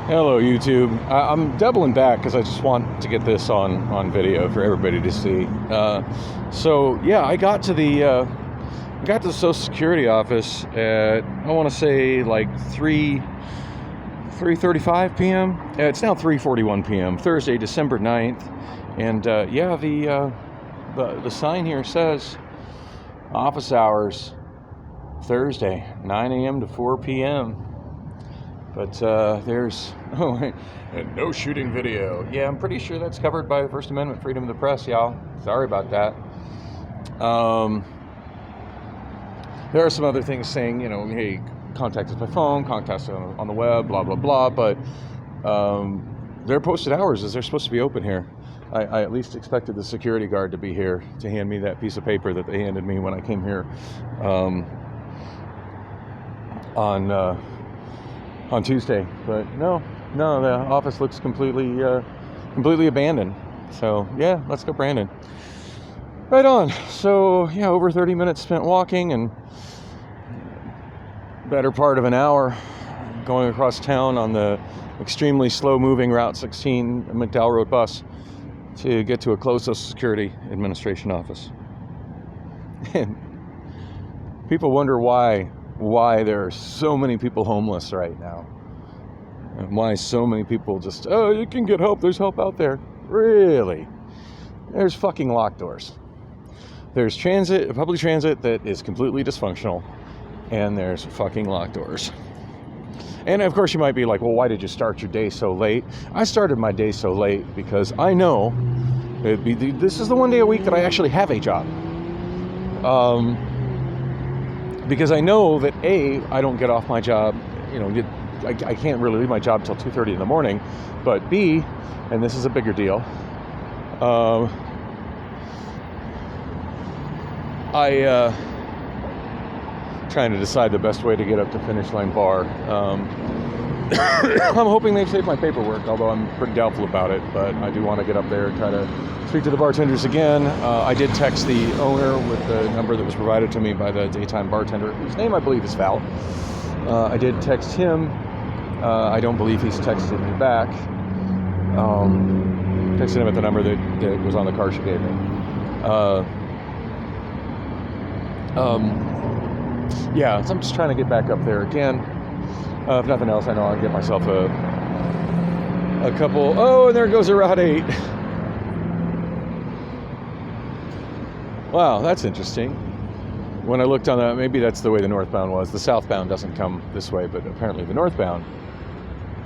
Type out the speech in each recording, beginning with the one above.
Hello, YouTube. I'm doubling back because I just want to get this on video for everybody to see. So yeah, I got to the Social Security office at, I want to say, like 3:35 p.m. It's now 3:41 p.m. Thursday, December 9th, and yeah, the sign here says office hours Thursday, 9 a.m. to 4 p.m. But there's no shooting video. Yeah, I'm pretty sure that's covered by the First Amendment, freedom of the press, y'all. Sorry about that. There are some other things saying, hey, contact us by phone, contact us on the web, blah, blah, blah. But their posted hours is they're supposed to be open here. I at least expected the security guard to be here to hand me that piece of paper that they handed me when I came here on Tuesday, but no, the office looks completely abandoned. So yeah, let's go, Brandon. Right on. So yeah, over 30 minutes spent walking and better part of an hour going across town on the extremely slow-moving Route 16 McDowell Road bus to get to a closed Social Security Administration office. And people wonder why there are so many people homeless right now, and why so many people just, you can get help, there's help out there. Really? There's fucking locked doors. There's public transit that is completely dysfunctional, and there's fucking locked doors. And of course you might be like, well, why did you start your day so late? I started my day so late because I know this is the one day a week that I actually have a job. Because I know that I don't get off my job, I can't really leave my job till 2:30 in the morning, but B, and this is a bigger deal, trying to decide the best way to get up to Finish Line Bar. I'm hoping they've saved my paperwork, although I'm pretty doubtful about it, but I do want to get up there and try to speak to the bartenders again. I did text the owner with the number that was provided to me by the daytime bartender, whose name I believe is Val. I did text him. I don't believe he's texted me back. Texted him at the number that was on the card she gave me. Yeah, so I'm just trying to get back up there again. If nothing else, I know I'll get myself a couple. Oh, and there goes a Route 8. Wow, that's interesting. When I looked on that, maybe that's the way the northbound was. The southbound doesn't come this way, but apparently the northbound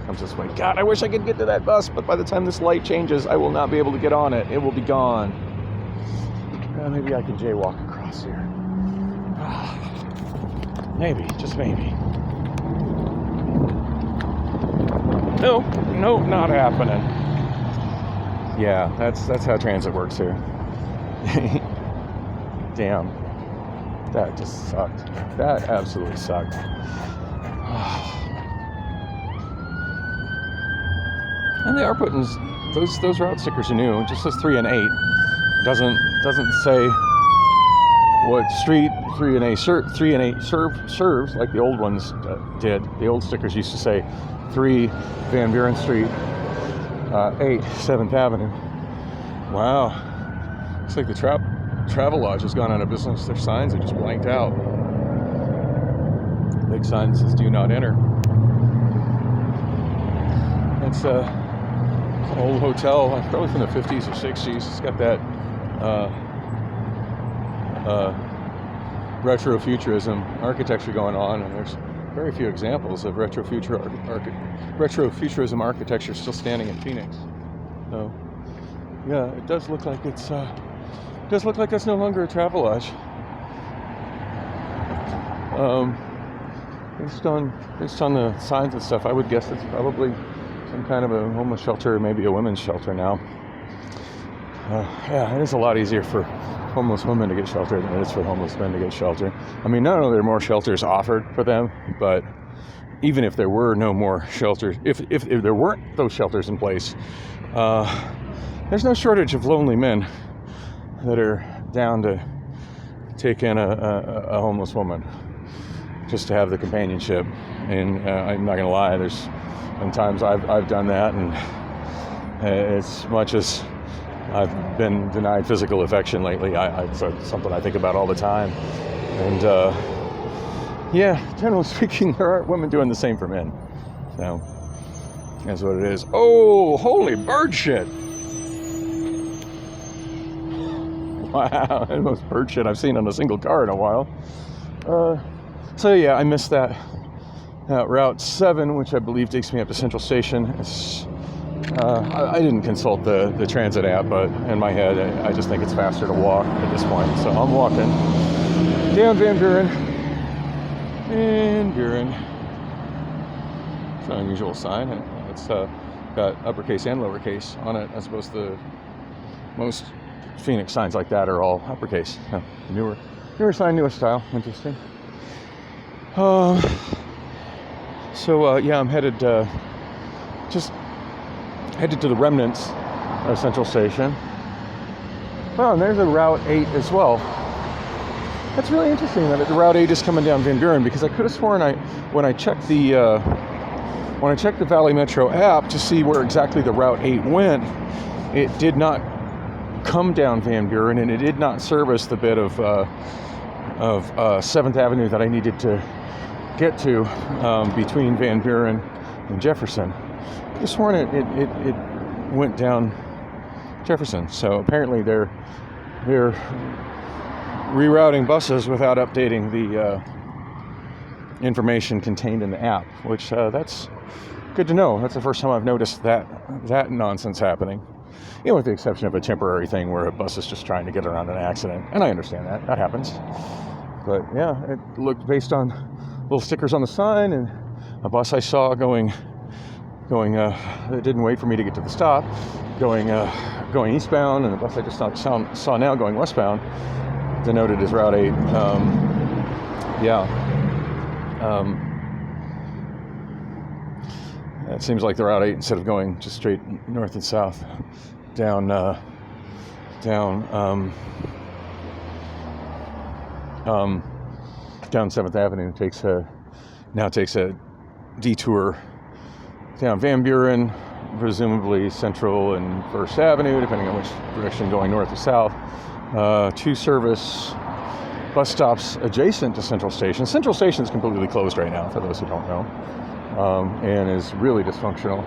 comes this way. God, I wish I could get to that bus, but by the time this light changes, I will not be able to get on it. It will be gone. Maybe I can jaywalk across here. Maybe, just maybe. No, not happening. Yeah, that's how transit works here. Damn. That just sucked. That absolutely sucked. And they are putting those route stickers are new. It just says 3 and 8. Doesn't say what street 3 and 8 serves, like the old ones did. The old stickers used to say 3 Van Buren Street, 8 7th Avenue. Wow. Looks like the Travel Lodge has gone out of business. Their signs are just blanked out. Big sign that says "Do not enter." It's an old hotel, probably from the 50s or 60s. It's got that retrofuturism architecture going on, and there's very few examples of retrofuturism architecture still standing in Phoenix. So, yeah, it does look like it's no longer a travel lodge. Based on the signs and stuff, I would guess it's probably some kind of a homeless shelter, maybe a women's shelter now. Yeah, it is a lot easier for homeless women to get shelter than it is for homeless men to get shelter. I mean, not only are there more shelters offered for them, but even if there were no more shelters, if there weren't those shelters in place, there's no shortage of lonely men that are down to take in a homeless woman just to have the companionship. And I'm not gonna lie, there's and times I've done that, and as much as I've been denied physical affection lately, it's something I think about all the time. And yeah, generally speaking, there aren't women doing the same for men. So that's what it is. Oh, holy bird shit! Wow, the most bird shit I've seen on a single car in a while. So yeah, I missed that Route 7, which I believe takes me up to Central Station. I didn't consult the transit app, but in my head, I just think it's faster to walk at this point. So I'm walking down Van Buren. Van Buren. It's an unusual sign. It's got uppercase and lowercase on it, as opposed to most Phoenix signs like that are all uppercase. Newer sign, newer style. Interesting. Yeah, I'm headed to the remnants of Central Station. Oh, and there's a Route 8 as well. That's really interesting that the Route 8 is coming down Van Buren, because I could have sworn when I checked the Valley Metro app to see where exactly the Route 8 went, it did not come down Van Buren, and it did not service the bit of 7th Avenue that I needed to get to between Van Buren and Jefferson. I could have sworn it went down Jefferson. So apparently they're rerouting buses without updating the information contained in the app, which that's good to know. That's the first time I've noticed that nonsense happening. With the exception of a temporary thing where a bus is just trying to get around an accident, and I understand that happens. But yeah, it looked based on little stickers on the sign, and a bus I saw going. It didn't wait for me to get to the stop, going eastbound, and the bus I just saw now going westbound, denoted as Route 8. It seems like the Route 8, instead of going just straight north and south, down 7th Avenue, now takes a detour down Van Buren, presumably Central and 1st Avenue, depending on which direction going north or south, to service bus stops adjacent to Central Station. Central Station is completely closed right now, for those who don't know, and is really dysfunctional.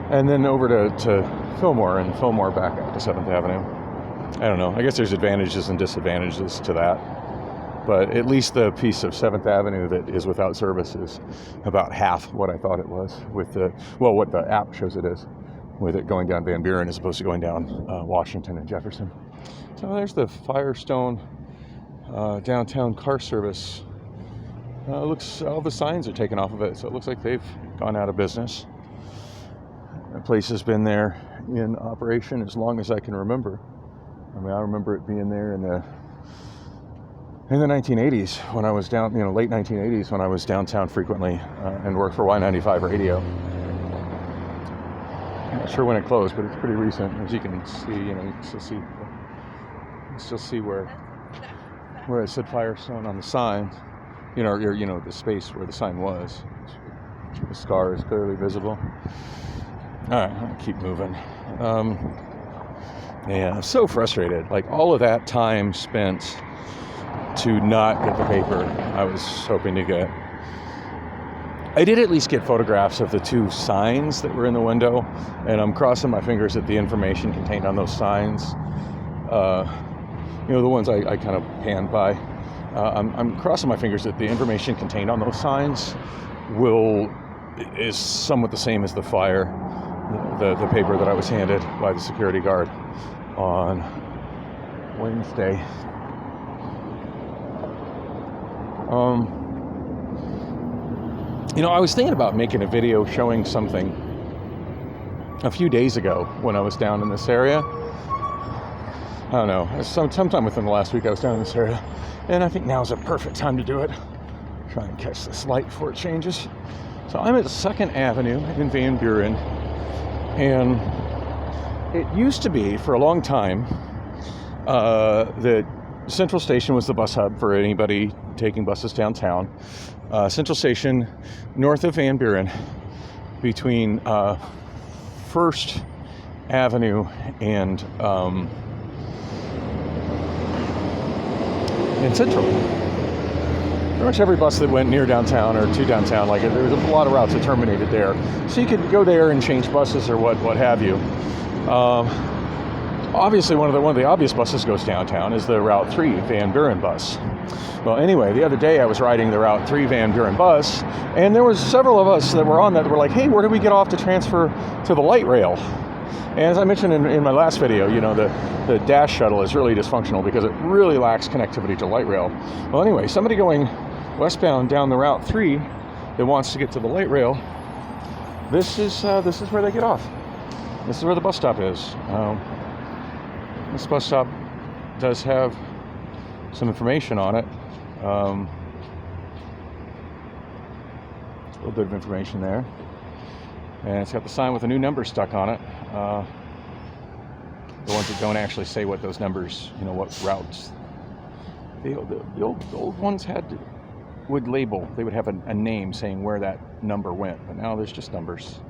And then over to Fillmore, and Fillmore back out to 7th Avenue. I don't know. I guess there's advantages and disadvantages to that. But at least the piece of 7th Avenue that is without service is about half what I thought it was with what the app shows it is, with it going down Van Buren as opposed to going down Washington and Jefferson. So there's the Firestone downtown car service. Looks, all the signs are taken off of it, so it looks like they've gone out of business. The place has been there in operation as long as I can remember. I mean, I remember it being there in the 1980s when I was down, late 1980s when I was downtown frequently and worked for Y95 radio. I'm not sure when it closed, but it's pretty recent. As you can see, you can still see where it said Firestone on the sign, or the space where the sign was. The scar is clearly visible. All right, I'll keep moving. I'm so frustrated. Like, all of that time spent to not get the paper I was hoping to get. I did at least get photographs of the two signs that were in the window, and I'm crossing my fingers that the information contained on those signs, the ones I kind of panned by, I'm crossing my fingers that the information contained on those signs is somewhat the same as the paper that I was handed by the security guard on Wednesday. I was thinking about making a video showing something a few days ago when I was down in this area. I don't know, sometime within the last week I was down in this area, and I think now is a perfect time to do it. Try and catch this light before it changes. So I'm at 2nd Avenue in Van Buren, and it used to be for a long time that Central Station was the bus hub for anybody taking buses downtown. Central Station, north of Van Buren, between First Avenue and Central. Pretty much every bus that went near downtown or to downtown, like there was a lot of routes that terminated there, so you could go there and change buses or what have you. Obviously, one of the obvious buses goes downtown is the Route 3 Van Buren bus. Well, anyway, the other day I was riding the Route 3 Van Buren bus, and there was several of us that were on that were like, "Hey, where do we get off to transfer to the light rail?" And as I mentioned in my last video, you know, the dash shuttle is really dysfunctional because it really lacks connectivity to light rail. Well, anyway, somebody going westbound down the Route 3 that wants to get to the light rail, this is where they get off. This is where the bus stop is. This bus stop does have some information on it. A little bit of information there. And it's got the sign with a new number stuck on it. The ones that don't actually say what those numbers, you know, what routes. The old ones would label. They would have a name saying where that number went. But now there's just numbers.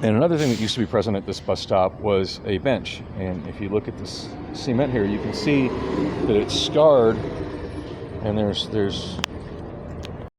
And another thing that used to be present at this bus stop was a bench. And if you look at this cement here, you can see that it's scarred. And there's